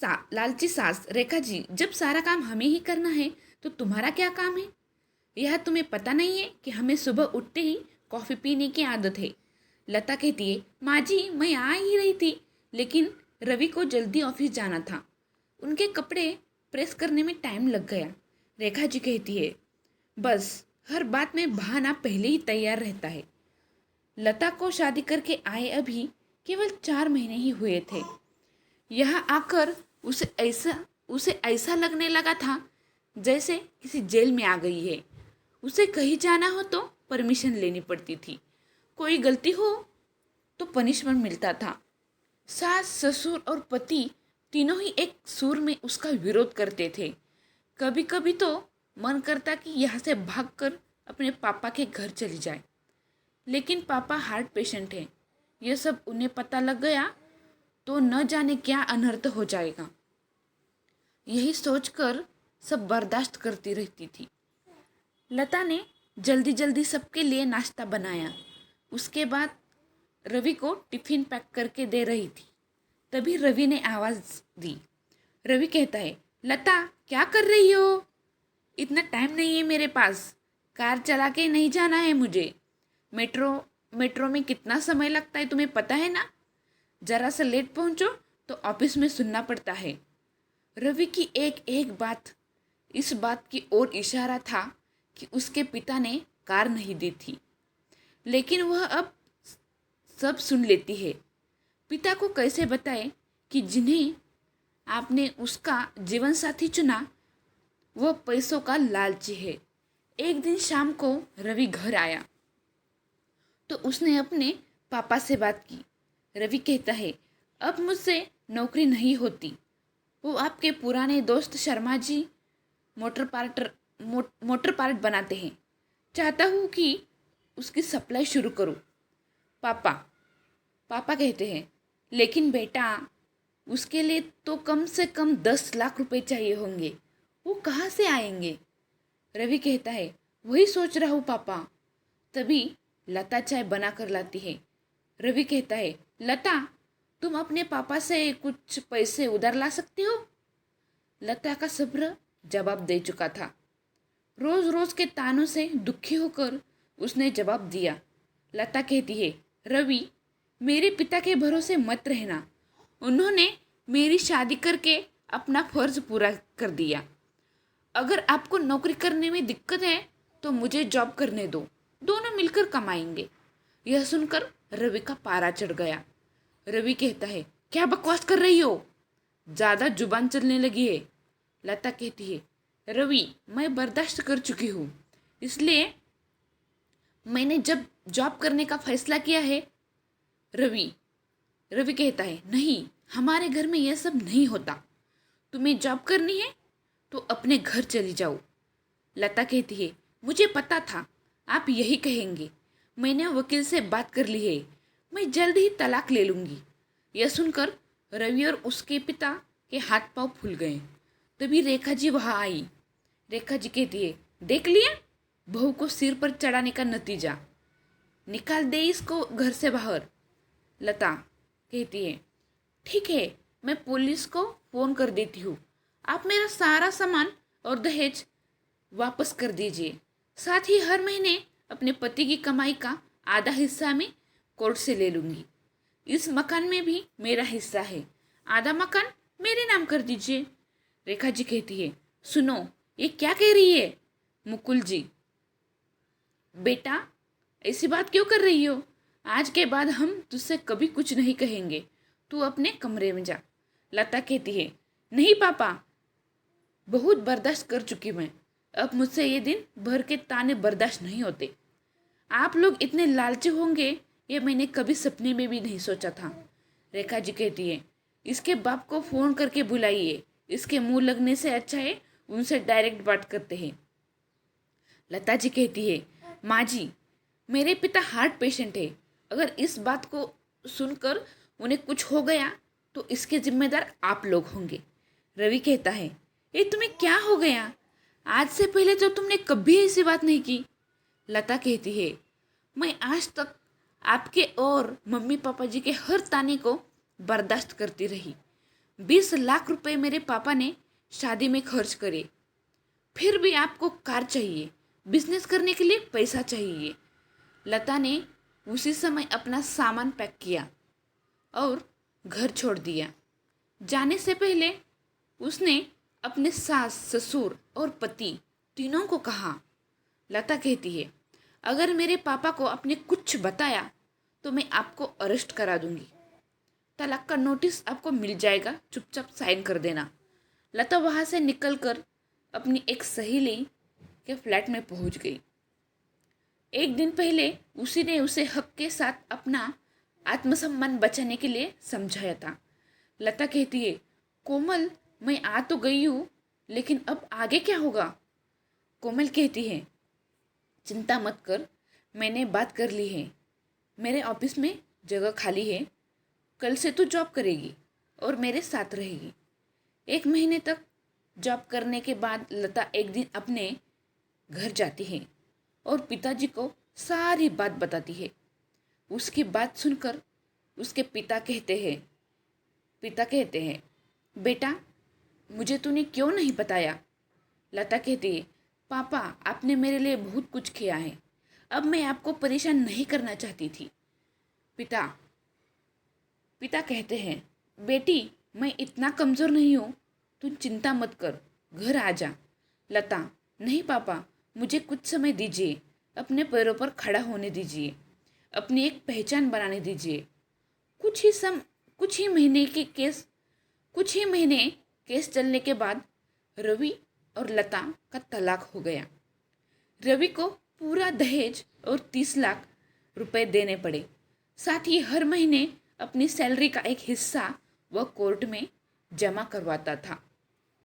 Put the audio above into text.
लालची सास, रेखा जी, जब सारा काम हमें ही करना है तो तुम्हारा क्या काम है? यह तुम्हें पता नहीं है कि हमें सुबह उठते ही कॉफ़ी पीने की आदत है। लता कहती है, माँ जी मैं आ ही रही थी, लेकिन रवि को जल्दी ऑफिस जाना था। उनके कपड़े प्रेस करने में टाइम लग गया। रेखा जी कहती है, बस हर बात में बहाना पहले ही तैयार रहता है। लता को शादी करके आए अभी केवल 4 महीने ही हुए थे। यहाँ आकर उसे ऐसा लगने लगा था जैसे किसी जेल में आ गई है। उसे कहीं जाना हो तो परमिशन लेनी पड़ती थी, कोई गलती हो तो पनिशमेंट मिलता था। सास, ससुर और पति तीनों ही एक सुर में उसका विरोध करते थे। कभी कभी तो मन करता कि यहाँ से भागकर अपने पापा के घर चली जाए, लेकिन पापा हार्ट पेशेंट हैं। यह सब उन्हें पता लग गया तो न जाने क्या अनर्थ हो जाएगा। यही सोचकर सब बर्दाश्त करती रहती थी। लता ने जल्दी जल्दी सबके लिए नाश्ता बनाया। उसके बाद रवि को टिफिन पैक करके दे रही थी। तभी रवि ने आवाज़ दी। रवि कहता है, लता क्या कर रही हो? इतना टाइम नहीं है मेरे पास, कार चला के नहीं जाना है मुझे। मेट्रो मेट्रो में कितना समय लगता है तुम्हें पता है ना? जरा सा लेट पहुंचो तो ऑफिस में सुनना पड़ता है। रवि की एक एक बात इस बात की ओर इशारा था कि उसके पिता ने कार नहीं दी थी, लेकिन वह अब सब सुन लेती है। पिता को कैसे बताए कि जिन्हें आपने उसका जीवन साथी चुना वह पैसों का लालची है। एक दिन शाम को रवि घर आया तो उसने अपने पापा से बात की। रवि कहता है, अब मुझसे नौकरी नहीं होती। वो आपके पुराने दोस्त शर्मा जी मोटर पार्ट बनाते हैं। चाहता हूँ कि उसकी सप्लाई शुरू करूँ। पापा पापा कहते हैं, लेकिन बेटा उसके लिए तो कम से कम 10 लाख रुपए चाहिए होंगे, वो कहाँ से आएंगे? रवि कहता है, वही सोच रहा हूँ पापा। तभी लता चाय बना कर लाती है। रवि कहता है, लता तुम अपने पापा से कुछ पैसे उधार ला सकती हो? लता का सब्र जवाब दे चुका था। रोज रोज के तानों से दुखी होकर उसने जवाब दिया। लता कहती है, रवि मेरे पिता के भरोसे मत रहना। उन्होंने मेरी शादी करके अपना फर्ज पूरा कर दिया। अगर आपको नौकरी करने में दिक्कत है तो मुझे जॉब करने दो, दोनों मिलकर कमाएंगे। यह सुनकर रवि का पारा चढ़ गया। रवि कहता है, क्या बकवास कर रही हो? ज़्यादा जुबान चलने लगी है। लता कहती है, रवि मैं बर्दाश्त कर चुकी हूँ, इसलिए मैंने जब जॉब करने का फैसला किया है। रवि रवि कहता है, नहीं हमारे घर में यह सब नहीं होता। तुम्हें जॉब करनी है तो अपने घर चली जाओ। लता कहती है, मुझे पता था आप यही कहेंगे। मैंने वकील से बात कर ली है, मैं जल्द ही तलाक ले लूँगी। यह सुनकर रवि और उसके पिता के हाथ पांव फूल गए। तभी रेखा जी वहाँ आई। रेखा जी कहती है, देख लिया बहू को सिर पर चढ़ाने का नतीजा, निकाल दे इसको घर से बाहर। लता कहती है, ठीक है मैं पुलिस को फ़ोन कर देती हूँ। आप मेरा सारा सामान और दहेज वापस कर दीजिए। साथ ही हर महीने अपने पति की कमाई का आधा हिस्सा मैं कोर्ट से ले लूँगी। इस मकान में भी मेरा हिस्सा है, आधा मकान मेरे नाम कर दीजिए। रेखा जी कहती है, सुनो ये क्या कह रही है? मुकुल जी, बेटा ऐसी बात क्यों कर रही हो? आज के बाद हम तुझसे कभी कुछ नहीं कहेंगे, तू अपने कमरे में जा। लता कहती है, नहीं पापा, बहुत बर्दाश्त कर चुकी मैं, अब मुझसे ये दिन भर के ताने बर्दाश्त नहीं होते। आप लोग इतने लालची होंगे ये मैंने कभी सपने में भी नहीं सोचा था। रेखा जी कहती है, इसके बाप को फ़ोन करके बुलाइए, इसके मुंह लगने से अच्छा है उनसे डायरेक्ट बात करते हैं। लता जी कहती है, माँ जी मेरे पिता हार्ट पेशेंट है, अगर इस बात को सुनकर उन्हें कुछ हो गया तो इसके जिम्मेदार आप लोग होंगे। रवि कहता है, ये तुम्हें क्या हो गया? आज से पहले तो तुमने कभी ऐसी बात नहीं की। लता कहती है, मैं आज तक आपके और मम्मी पापा जी के हर ताने को बर्दाश्त करती रही, 20 लाख रुपए मेरे पापा ने शादी में खर्च करे, फिर भी आपको कार चाहिए, बिजनेस करने के लिए पैसा चाहिए। लता ने उसी समय अपना सामान पैक किया और घर छोड़ दिया। जाने से पहले उसने अपने सास, ससुर और पति तीनों को कहा। लता कहती है, अगर मेरे पापा को आपने कुछ बताया तो मैं आपको अरेस्ट करा दूंगी। तलाक का नोटिस आपको मिल जाएगा, चुपचाप साइन कर देना। लता वहाँ से निकलकर अपनी एक सहेली के फ्लैट में पहुँच गई। एक दिन पहले उसी ने उसे हक के साथ अपना आत्मसम्मान बचाने के लिए समझाया था। लता कहती है, कोमल, मैं आ तो गई हूँ, लेकिन अब आगे क्या होगा? कोमल कहती है, चिंता मत कर, मैंने बात कर ली है। मेरे ऑफिस में जगह खाली है। कल से तू जॉब करेगी और मेरे साथ रहेगी। 1 महीने तक जॉब करने के बाद लता एक दिन अपने घर जाती है और पिताजी को सारी बात बताती है। उसकी बात सुनकर उसके पिता कहते हैं, बेटा, मुझे तूने क्यों नहीं बताया? लता कहती है, पापा, आपने मेरे लिए बहुत कुछ किया है, अब मैं आपको परेशान नहीं करना चाहती थी। पिता कहते हैं, बेटी, मैं इतना कमज़ोर नहीं हूँ, तू चिंता मत कर, घर आ जा। लता, नहीं पापा, मुझे कुछ समय दीजिए, अपने पैरों पर खड़ा होने दीजिए, अपनी एक पहचान बनाने दीजिए। कुछ ही महीने केस चलने के बाद रवि और लता का तलाक हो गया। रवि को पूरा दहेज और 30 लाख रुपए देने पड़े। साथ ही हर महीने अपनी सैलरी का एक हिस्सा वह कोर्ट में जमा करवाता था।